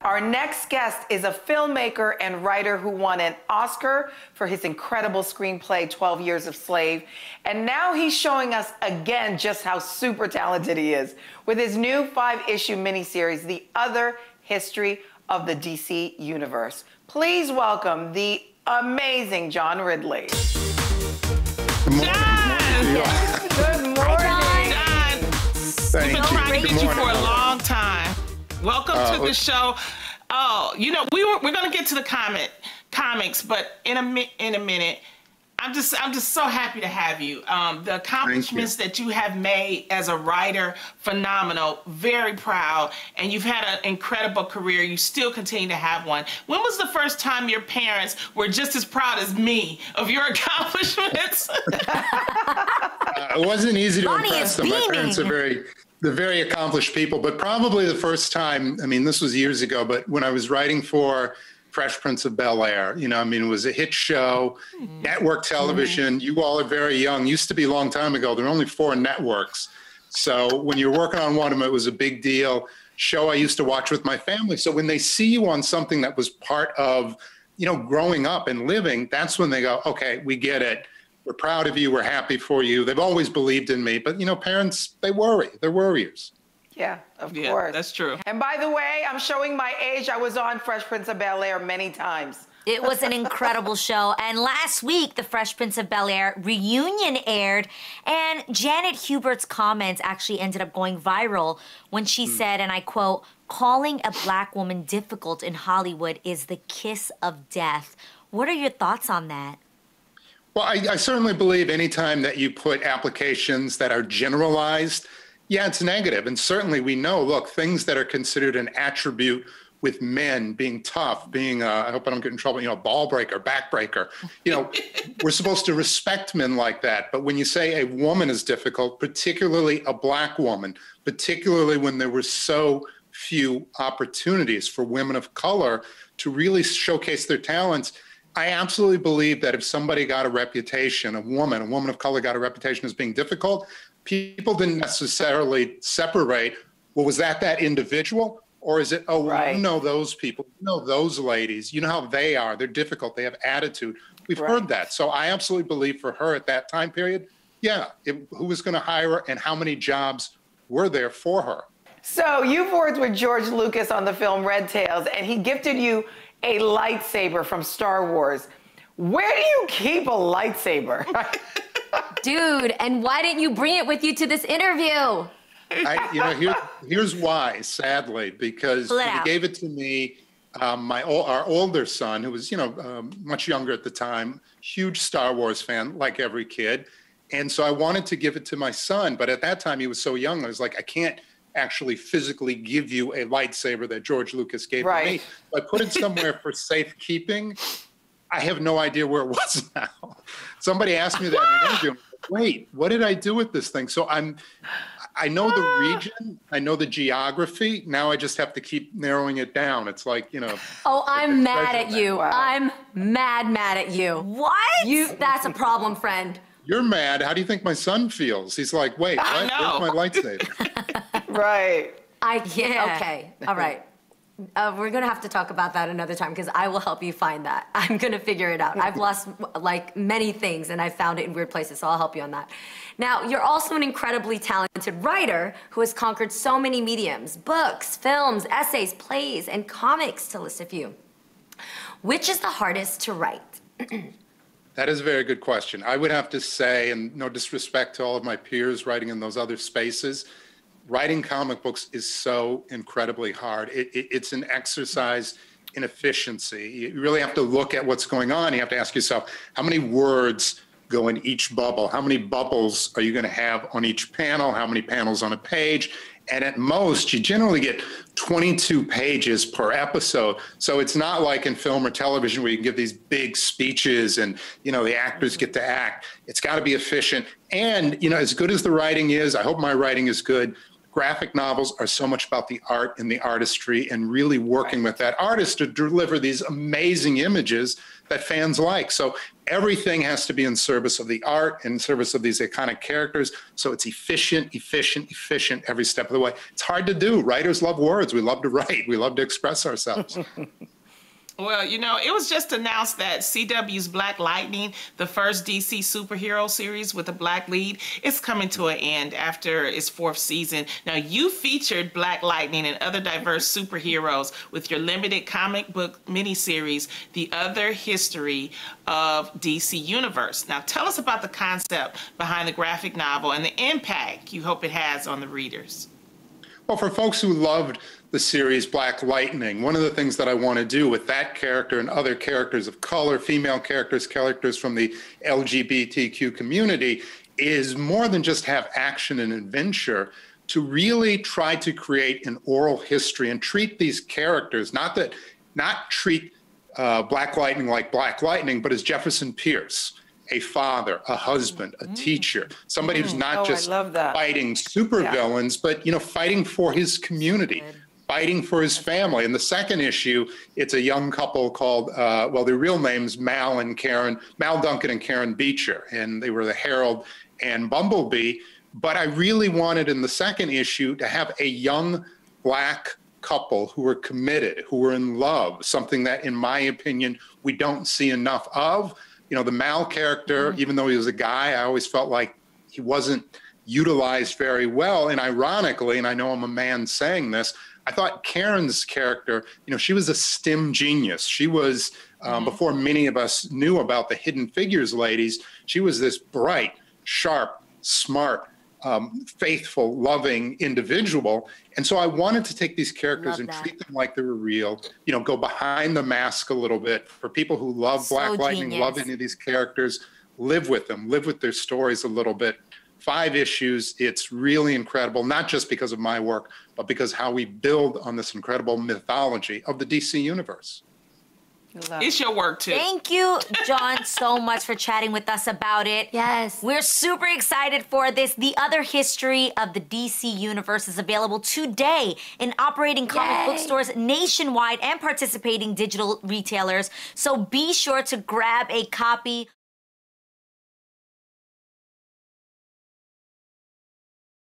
Our next guest is a filmmaker and writer who won an Oscar for his incredible screenplay, 12 Years a Slave. And now he's showing us again just how super talented he is with his new 5-issue miniseries, The Other History of the DC Universe. Please welcome the amazing John Ridley. Good morning. John! Good morning. John, we've been trying to get you for a long time. Welcome to the show. Oh, you know, we're going to get to the comics, but in a minute. I'm just so happy to have you. The accomplishments that you have made as a writer, phenomenal, very proud, and you've had an incredible career. You still continue to have one. When was the first time your parents were just as proud as me of your accomplishments? It wasn't easy to impress them. My parents are they're very accomplished people, but probably the first time, I mean, this was years ago, but when I was writing for Fresh Prince of Bel-Air, you know, I mean, it was a hit show, network television. You all are very young. Used to be a long time ago. There were only 4 networks. So when you're working on one of them, it was a big deal. Show I used to watch with my family. So when they see you on something that was part of, you know, growing up and living, that's when they go, okay, we get it. We're proud of you. We're happy for you. They've always believed in me. But, you know, parents, they worry. They're worriers. Yeah, of course. That's true. And by the way, I'm showing my age. I was on Fresh Prince of Bel-Air many times. It was an incredible show. And last week, the Fresh Prince of Bel-Air reunion aired, and Janet Hubert's comments actually ended up going viral when she said, and I quote, "Calling a black woman difficult in Hollywood is the kiss of death." What are your thoughts on that? Well, I certainly believe anytime that you put applications that are generalized, yeah, it's negative. And certainly we know, look, things that are considered an attribute with men, being tough, being, I hope I don't get in trouble, you know, ball breaker, back breaker, you know, we're supposed to respect men like that. But when you say a woman is difficult, particularly a black woman, particularly when there were so few opportunities for women of color to really showcase their talents, I absolutely believe that if somebody got a reputation, a woman of color got a reputation as being difficult, people didn't necessarily separate, well, was that individual? Or is it, oh, right, you know those people, you know those ladies, you know how they are, they're difficult, they have attitude. We've heard that. So I absolutely believe for her at that time period, yeah, who was going to hire her and how many jobs were there for her? So you've worked with George Lucas on the film Red Tails, and he gifted you a lightsaber from Star Wars. Where do you keep a lightsaber? Dude, and why didn't you bring it with you to this interview? You know, here's why, sadly, because he gave it to me, our older son, who was, you know, much younger at the time, huge Star Wars fan, like every kid. And so I wanted to give it to my son, but at that time he was so young, I was like, I can't actually physically give you a lightsaber that George Lucas gave to me. So I put it somewhere for safekeeping. I have no idea where it was now. Somebody asked me that in an interview. Wait, what did I do with this thing? So I know the region, I know the geography. Now I just have to keep narrowing it down. It's like, you know. Oh, I'm mad at you. Wow. I'm mad at you. What? That's a problem, friend. You're mad. How do you think my son feels? He's like, wait, what? Where's my lightsaber? Right. Okay. All right. We're going to have to talk about that another time because I will help you find that. I'm going to figure it out. I've lost like many things and I found it in weird places, so I'll help you on that. Now, you're also an incredibly talented writer who has conquered so many mediums, books, films, essays, plays, and comics, to list a few. Which is the hardest to write? That is a very good question. I would have to say, and no disrespect to all of my peers writing in those other spaces, writing comic books is so incredibly hard. It's an exercise in efficiency. You really have to look at what's going on. You have to ask yourself, how many words go in each bubble? How many bubbles are you going to have on each panel? How many panels on a page? And at most, you generally get 22 pages per episode. So it's not like in film or television where you can give these big speeches and, you know, the actors get to act. It's got to be efficient. And, you know, as good as the writing is, I hope my writing is good. graphic novels are so much about the art and the artistry and really working with that artist to deliver these amazing images that fans like. So everything has to be in service of the art, in service of these iconic characters. So it's efficient every step of the way. It's hard to do. Writers love words. We love to write. We love to express ourselves. Well, you know, it was just announced that CW's Black Lightning, the first DC superhero series with a black lead, is coming to an end after its 4th season. Now, you featured Black Lightning and other diverse superheroes with your limited comic book miniseries, The Other History of DC Universe. Now, tell us about the concept behind the graphic novel and the impact you hope it has on the readers. Well, for folks who loved the series Black Lightning, one of the things that I want to do with that character and other characters of color, female characters, characters from the LGBTQ community, is more than just have action and adventure, to really try to create an oral history and treat these characters, not treat Black Lightning like Black Lightning, but as Jefferson Pierce, a father, a husband, a teacher, somebody who's not just fighting supervillains, but, you know, fighting for his community, fighting for his family. In the second issue, it's a young couple called, well, their real names, Mal Duncan and Karen Beecher, and they were the Herald and Bumblebee. But I really wanted in the second issue to have a young Black couple who were committed, who were in love, something that, in my opinion, we don't see enough of. You know, the Mal character, even though he was a guy, I always felt like he wasn't utilized very well. And ironically, and I know I'm a man saying this, I thought Karen's character, you know, she was a STEM genius. She was, before many of us knew about the Hidden Figures ladies, she was this bright, sharp, smart, faithful, loving individual. And so I wanted to take these characters and treat them like they were real, you know, go behind the mask a little bit. For people who love Black Lightning, love any of these characters, live with them, live with their stories a little bit. 5 issues, it's really incredible, not just because of my work, but because how we build on this incredible mythology of the DC universe. It's your work, too. Thank you, John, so much for chatting with us about it. Yes. We're super excited for this. The Other History of the DC Universe is available today in operating comic book stores nationwide and participating digital retailers. So be sure to grab a copy.